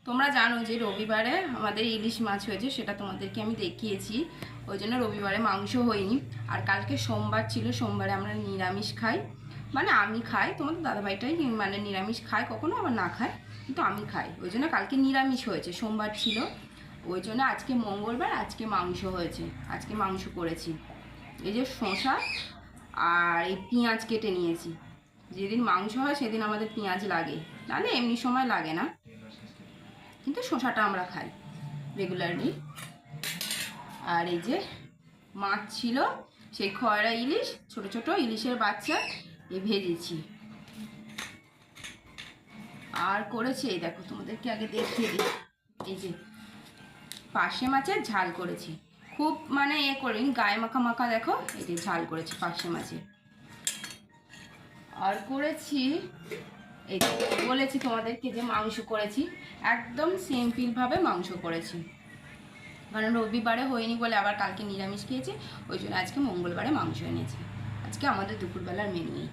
তোমরা জানো যে রবিবারে আমাদের ইলিশ মাছ হয়েছে, সেটা তোমাদেরকে আমি দেখিয়েছি। ওই জন্য রবিবারে মাংস হয়নি। আর কালকে সোমবার ছিল, সোমবারে আমরা নিরামিষ খাই, মানে আমি খাই, তোমাদের দাদাভাইটাই মানে নিরামিষ খায়, কখনো আবার না খায়, কিন্তু আমি খাই। ওই জন্য কালকে নিরামিষ হয়েছে, সোমবার ছিল। ওই জন্য আজকে মঙ্গলবার, আজকে মাংস হয়েছে, আজকে মাংস করেছি। এই যে শসা আর এই পেঁয়াজ কেটে নিয়েছি। যেদিন মাংস হয় সেদিন আমাদের পেঁয়াজ লাগে, নাহলে এমনি সময় লাগে না, কিন্তু শসাটা আমরা খাই রেগুলারলি। আর এই যে মাছ ছিল, সেই খয়রা ইলিশ, ছোট ছোট ইলিশের বাচ্চা, এই ভেজেছি। আর করেছি, এই দেখো তোমাদেরকে আগে দেখিয়ে দিই, এই যে পার্শে মাছের ঝাল করেছি, খুব মানে করিনি, গায়ে মাখা মাখা, দেখো এই যে ঝাল করেছি পার্শে মাছের। আর করেছি, এই বলেছি তোমাদেরকে যে মাংস করেছি, একদম সিম্পলভাবে মাংস করেছি, কারণ রবিবারে হয়নি বলে আবার কালকে নিরামিষ খেয়েছি, ওই জন্য আজকে মঙ্গলবারে মাংস এনেছি। আজকে আমাদের দুপুরবেলার মেনুই।